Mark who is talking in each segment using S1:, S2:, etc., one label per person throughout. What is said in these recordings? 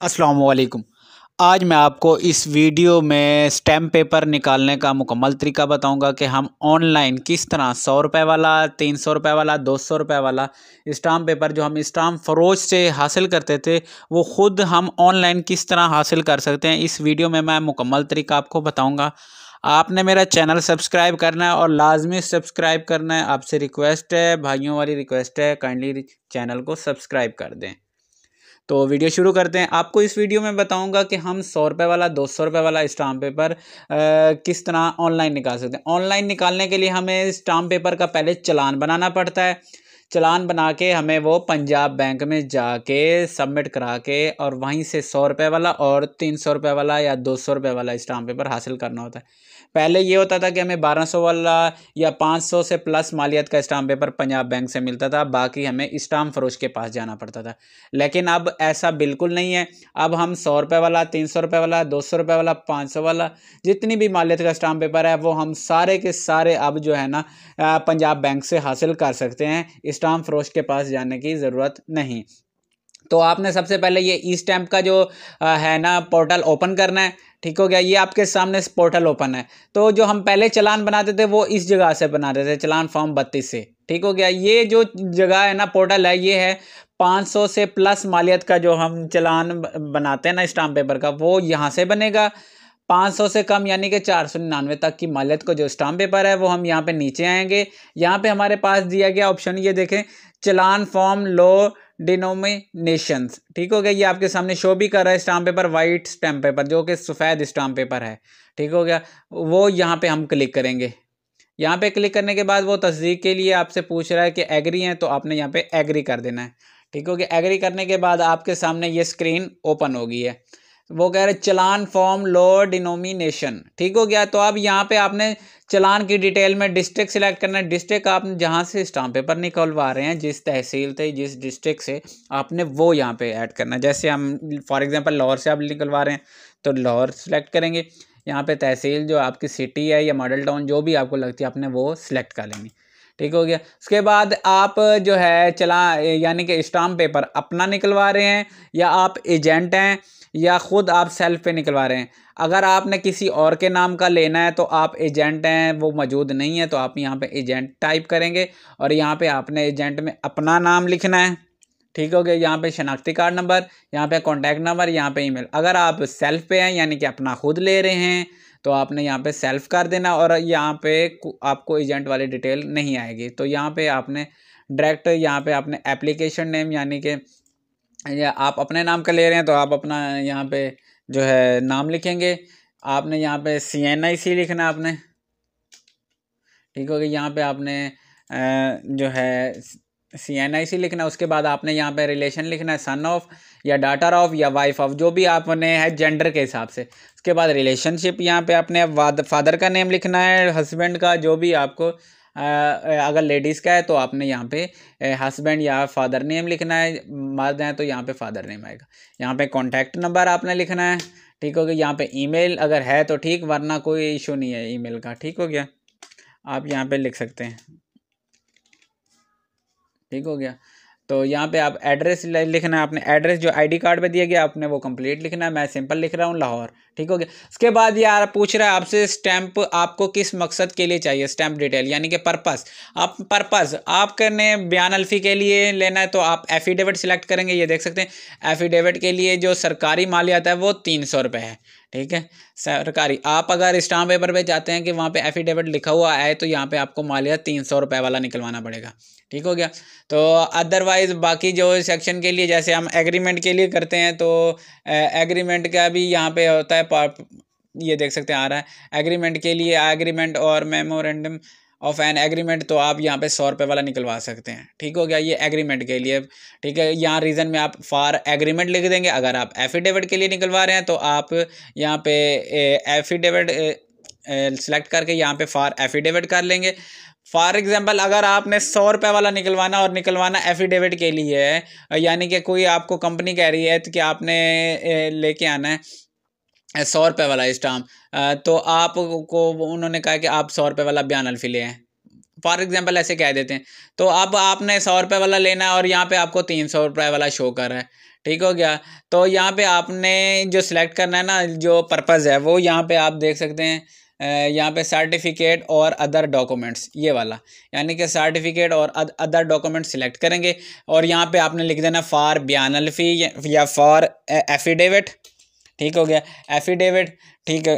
S1: अस्सलाम वालेकुम। आज मैं आपको इस वीडियो में स्टैम्प पेपर निकालने का मुकम्मल तरीका बताऊंगा कि हम ऑनलाइन किस तरह 100 रुपये वाला, 300 रुपये वाला, 200 रुपये वाला स्टाम्प पेपर जो हम स्टाम्प फरोश से हासिल करते थे वो ख़ुद हम ऑनलाइन किस तरह हासिल कर सकते हैं। इस वीडियो में मैं मुकम्मल तरीका आपको बताऊँगा। आपने मेरा चैनल सब्सक्राइब करना है और लाजमी सब्सक्राइब करना है। आपसे रिक्वेस्ट है, भाइयों वाली रिक्वेस्ट है, काइंडली चैनल को सब्सक्राइब कर दें। तो वीडियो शुरू करते हैं। आपको इस वीडियो में बताऊंगा कि हम 100 रुपये वाला, 200 रुपये वाला स्टाम्प पेपर किस तरह ऑनलाइन निकाल सकते हैं। ऑनलाइन निकालने के लिए हमें स्टाम्प पेपर का पहले चालान बनाना पड़ता है। चालान बना के हमें वो पंजाब बैंक में जाके सबमिट करा के और वहीं से 100 रुपये वाला और 300 रुपये वाला या 200 रुपये वाला स्टाम्प पेपर हासिल करना होता है। पहले ये होता था कि हमें 1200 वाला या 500 से प्लस मालियत का स्टाम्प पेपर पंजाब बैंक से मिलता था, बाकी हमें स्टाम्प फरोश के पास जाना पड़ता था। लेकिन अब ऐसा बिल्कुल नहीं है। अब हम 100 रुपये वाला, 300 रुपये वाला, 200 रुपये वाला, 500 वाला, जितनी भी मालियत का स्टाम्प पेपर है वो हम सारे के सारे अब जो है ना पंजाब बैंक से हासिल कर सकते हैं। स्टाम्प फरोश के पास जाने की ज़रूरत नहीं। तो आपने सबसे पहले ये ई स्टैम्प का जो है ना पोर्टल ओपन करना है। ठीक हो गया। ये आपके सामने पोर्टल ओपन है। तो जो हम पहले चालान बनाते थे वो इस जगह से बनाते थे, चालान फॉर्म 32 से। ठीक हो गया। ये जो जगह है ना पोर्टल है, ये है 500 से प्लस मालियत का जो हम चालान बनाते हैं ना स्टाम्प पेपर का, वो यहाँ से बनेगा। 500 से कम यानी कि 499 तक की मालियत को जो स्टाम्प पेपर है वो हम यहाँ पे नीचे आएंगे। यहाँ पे हमारे पास दिया गया ऑप्शन, ये देखें, चालान फॉर्म लो डिनोमिनेशंस। ठीक हो गया। ये आपके सामने शो भी कर रहा है stamp paper, white stamp paper जो कि सफ़ेद स्टाम्प पेपर है। ठीक हो गया। वो यहाँ पे हम क्लिक करेंगे। यहाँ पे क्लिक करने के बाद वो तस्दीक के लिए आपसे पूछ रहा है कि एग्री हैं, तो आपने यहाँ पे एग्री कर देना है। ठीक हो गया। एग्री करने के बाद आपके सामने ये स्क्रीन ओपन हो गई है। वो कह रहे चालान फॉर्म लो डिनोमिनेशन। ठीक हो गया। तो अब यहाँ पे आपने चालान की डिटेल में डिस्ट्रिक्ट सिलेक्ट करना है। डिस्ट्रिक्ट आप जहाँ से स्टाम्प पेपर निकलवा रहे हैं, जिस तहसील से, जिस डिस्ट्रिक्ट से, आपने वो यहाँ पे ऐड करना है। जैसे हम फॉर एग्जांपल लाहौर से आप निकलवा रहे हैं तो लाहौर सेलेक्ट करेंगे। यहाँ पे तहसील जो आपकी सिटी है या मॉडल टाउन जो भी आपको लगती है, आपने वो सिलेक्ट कर लेंगे। ठीक हो गया। उसके बाद आप जो है यानी कि स्टाम्प पेपर अपना निकलवा रहे हैं या आप एजेंट हैं या ख़ुद आप सेल्फ पे निकलवा रहे हैं। अगर आपने किसी और के नाम का लेना है तो आप एजेंट हैं, वो मौजूद नहीं है, तो आप यहाँ पे एजेंट टाइप करेंगे और यहाँ पे आपने एजेंट में अपना नाम लिखना है। ठीक हो गया। यहाँ पे शनाख्ती कार्ड नंबर, यहाँ पे कॉन्टैक्ट नंबर, यहाँ पे ईमेल। अगर आप सेल्फ पे हैं यानी कि अपना खुद ले रहे हैं तो आपने यहाँ पे सेल्फ कर देना और यहाँ पे आपको एजेंट वाली डिटेल नहीं आएगी। तो यहाँ पे आपने डायरेक्ट यहाँ पे आपने एप्लीकेशन नेम यानी कि या आप अपने नाम का ले रहे हैं तो आप अपना यहाँ पे जो है नाम लिखेंगे। आपने यहाँ पे CNIC लिखना है आपने। ठीक हो गया। यहाँ पे आपने जो है CNIC लिखना है। उसके बाद आपने यहाँ पे रिलेशन लिखना है, सन ऑफ या डॉटर ऑफ या वाइफ ऑफ, जो भी आपने है जेंडर के हिसाब से। उसके बाद रिलेशनशिप, यहाँ पे आपने फादर का नेम लिखना है, हस्बैंड का जो भी आपको अगर लेडीज़ का है तो आपने यहाँ पे हस्बैंड या फादर नेम लिखना है, मर्द हैं तो यहाँ पे फादर नेम आएगा। यहाँ पे कॉन्टैक्ट नंबर आपने लिखना है। ठीक हो गया। यहाँ पे ईमेल अगर है तो ठीक, वरना कोई इशू नहीं है ईमेल का। ठीक हो गया। आप यहाँ पे लिख सकते हैं। ठीक हो गया। तो यहाँ पे आप एड्रेस लिखना है। आपने एड्रेस जो आईडी कार्ड पे दिया गया आपने वो कंप्लीट लिखना है। मैं सिंपल लिख रहा हूँ लाहौर। ठीक हो गया। उसके बाद यार पूछ रहा है आपसे स्टैंप आपको किस मकसद के लिए चाहिए, स्टैंप डिटेल यानी कि पर्पस। आप पर्पस आपने बयान अल्फी के लिए लेना है तो आप एफिडेविट सिलेक्ट करेंगे। ये देख सकते हैं एफिडेविट के लिए जो सरकारी मालियत है वो 300 रुपये है। ठीक है, सरकारी। आप अगर स्टाम्प पेपर पे चाहते हैं कि वहाँ पे एफिडेविट लिखा हुआ आए तो यहाँ पे आपको मालियत 300 रुपये वाला निकलवाना पड़ेगा। ठीक हो गया। तो अदरवाइज़ बाकी जो सेक्शन के लिए जैसे हम एग्रीमेंट के लिए करते हैं तो एग्रीमेंट का भी यहाँ पे होता है, ये देख सकते हैं आ रहा है एग्रीमेंट के लिए, एग्रीमेंट और मेमोरेंडम ऑफ एन एग्रीमेंट, तो आप यहाँ पे 100 रुपये वाला निकलवा सकते हैं। ठीक हो गया। ये एग्रीमेंट के लिए। ठीक है। यहाँ रीज़न में आप फॉर एग्रीमेंट लिख देंगे। अगर आप एफिडेविट के लिए निकलवा रहे हैं तो आप यहाँ पे एफिडेविट सेलेक्ट करके यहाँ पे फॉर एफिडेविट कर लेंगे। फॉर एग्जांपल अगर आपने 100 रुपये वाला निकलवाना और निकलवाना एफिडेविट के लिए है, यानी कि कोई आपको कंपनी कह रही है कि आपने लेके आना है 100 रुपये वाला स्टाम्प, तो आपको उन्होंने कहा कि आप 100 रुपये वाला बयान अल्फी ले आएँ, फॉर एग्जांपल ऐसे कह देते हैं। तो अब आपने 100 रुपये वाला लेना है और यहाँ पे आपको 300 रुपये वाला शो कर रहा है। ठीक हो गया। तो यहाँ पे आपने जो सिलेक्ट करना है ना, जो पर्पज़ है वो यहाँ पे आप देख सकते हैं, यहाँ पे सर्टिफिकेट और अदर डॉक्यूमेंट्स, ये वाला, यानी कि सर्टिफिकेट और अदर डॉक्यूमेंट सिलेक्ट करेंगे और यहाँ पे आपने लिख देना फॉर बयान अल्फी या फॉर एफिडेविट। ठीक हो गया, एफिडेविट, ठीक है,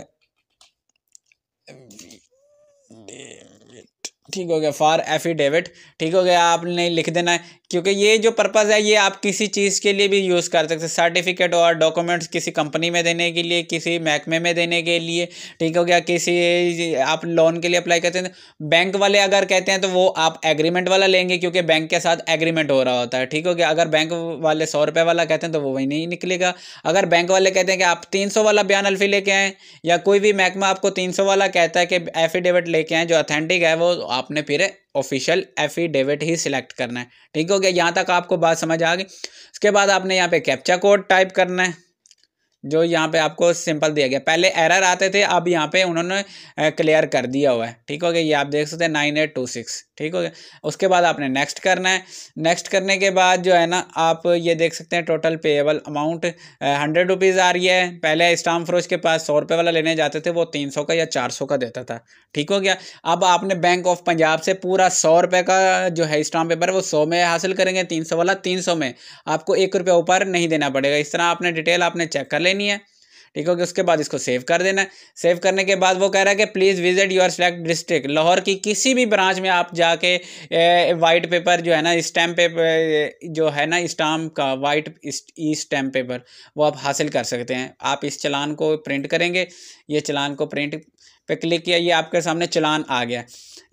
S1: ठीक हो गया, फॉर एफिडेविट। ठीक हो गया, आपने लिख देना है, क्योंकि ये जो पर्पज़ है ये आप किसी चीज़ के लिए भी यूज़ कर सकते हैं, सर्टिफिकेट और डॉक्यूमेंट्स किसी कंपनी में देने के लिए, किसी महकमे में देने के लिए। ठीक हो गया, किसी आप लोन के लिए अप्लाई करते हैं, बैंक वाले अगर कहते हैं तो वो आप एग्रीमेंट वाला लेंगे, क्योंकि बैंक के साथ एग्रीमेंट हो रहा होता है। ठीक हो गया, अगर बैंक वाले 100 रुपये वाला कहते हैं तो वो वही नहीं निकलेगा। अगर बैंक वाले कहते हैं कि आप 300 वाला बयान अल्फी लेके आएँ, या कोई भी महकमा आपको 300 वाला कहता है कि एफिडेविट लेके आएँ जो अथेंटिक है, वो आपने फिर ऑफिशियल एफिडेविट ही सिलेक्ट करना है। ठीक हो गया, यहाँ तक आपको बात समझ आ गई। उसके बाद आपने यहाँ पे कैप्चा कोड टाइप करना है, जो यहाँ पे आपको सिंपल दिया गया। पहले एरर आते थे, अब यहाँ पे उन्होंने क्लियर कर दिया हुआ है। ठीक हो गया, ये आप देख सकते हैं 9826। ठीक हो गया, उसके बाद आपने नेक्स्ट करना है। नेक्स्ट करने के बाद जो है ना, आप ये देख सकते हैं टोटल पेएबल अमाउंट 100 रुपीज़ आ रही है। पहले स्टाम्प फरोश के पास 100 रुपये वाला लेने जाते थे, वो 300 का या 400 का देता था। ठीक हो गया, अब आपने बैंक ऑफ पंजाब से पूरा 100 रुपये का जो है स्टाम्प पेपर वो 100 में हासिल करेंगे, 300 वाला 300 में, आपको 1 रुपया ऊपर नहीं देना पड़ेगा। इस तरह आपने डिटेल आपने चेक कर लेनी है। ठीक हो गया, उसके बाद इसको सेव कर देना है। सेव करने के बाद वो कह रहा है कि please visit your select district, Lahore की किसी भी ब्रांच में आप जाके वाइट पेपर जो है ना, स्टैम्प पेपर जो है ना, स्टाम्प का वाइट ई स्टैम्प पेपर, वो आप हासिल कर सकते हैं। आप इस चालान को प्रिंट करेंगे, ये चालान को प्रिंट पे क्लिक किया, ये आपके सामने चालान आ गया।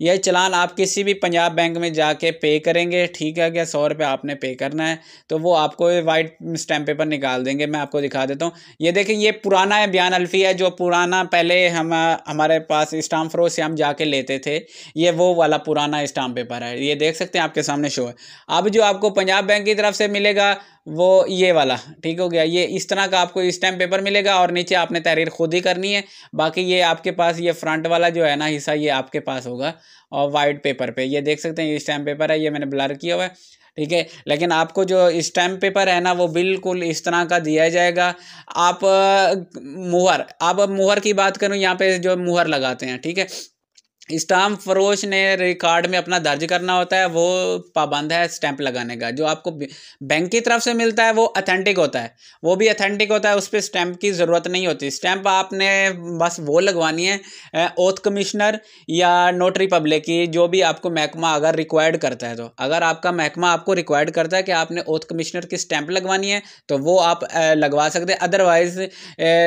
S1: यह चालान आप किसी भी पंजाब बैंक में जाके पे करेंगे। ठीक है क्या, 100 रुपये आपने पे करना है, तो वो आपको वाइट स्टैम्प पेपर निकाल देंगे। मैं आपको दिखा देता हूँ, ये देखिए, ये पुराना है बयान अल्फी है, जो पुराना पहले हमारे पास स्टाम्प फरोश से हम जाके लेते थे, ये वो वाला पुराना स्टाम्प पेपर है। ये देख सकते हैं आपके सामने शो है। अब जो आपको पंजाब बैंक की तरफ से मिलेगा वो ये वाला, ठीक हो गया, ये इस तरह का आपको स्टैम्प पेपर मिलेगा और नीचे आपने तहरीर खुद ही करनी है। बाकी ये आपके पास, ये फ्रंट वाला जो है ना हिस्सा, ये आपके पास होगा और वाइट पेपर पे ये देख सकते हैं, ये स्टैम्प पेपर है, ये मैंने ब्लर किया हुआ है। ठीक है, लेकिन आपको जो स्टैम्प पेपर है ना, वो बिल्कुल इस तरह का दिया जाएगा। आप मुहर, आप मुहर की बात करूँ, यहाँ पे जो मुहर लगाते हैं, ठीक है, स्टाम्प फरोश ने रिकॉर्ड में अपना दर्ज करना होता है, वो पाबंद है स्टैंप लगाने का। जो आपको बैंक की तरफ से मिलता है वो अथेंटिक होता है, वो भी अथेंटिक होता है, उस पर स्टैंप की ज़रूरत नहीं होती। स्टैंप आपने बस वो लगवानी है ओथ कमिश्नर या नोटरी पब्लिक की, जो भी आपको महकमा अगर रिक्वायर्ड करता है। तो अगर आपका महकमा आपको रिक्वायर्ड करता है कि आपने ओथ कमिश्नर की स्टैंप लगवानी है, तो वो आप लगवा सकते हैं। अदरवाइज़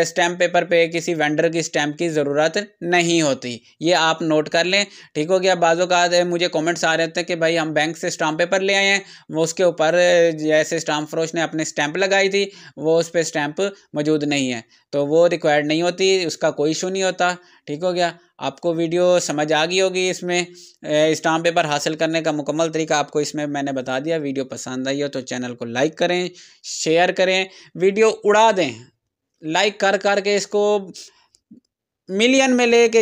S1: स्टैंप पेपर पे किसी वेंडर की स्टैंप की ज़रूरत नहीं होती, ये आप नोट कर लें। ठीक हो गया, बाज़ों का मुझे कमेंट्स आ रहे थे कि भाई हम बैंक से स्टाम्प पेपर ले आए हैं, वो उसके ऊपर जैसे स्टाम्प फरोश ने अपनी स्टैंप लगाई थी, वो उस पर स्टैंप मौजूद नहीं है, तो वो रिक्वायर्ड नहीं होती, उसका कोई इशू नहीं होता। ठीक हो गया, आपको वीडियो समझ आ गई होगी। इसमें स्टाम्प पेपर हासिल करने का मुकम्मल तरीका आपको इसमें मैंने बता दिया। वीडियो पसंद आई हो तो चैनल को लाइक करें, शेयर करें, वीडियो उड़ा दें, लाइक कर करके इसको मिलियन में लेके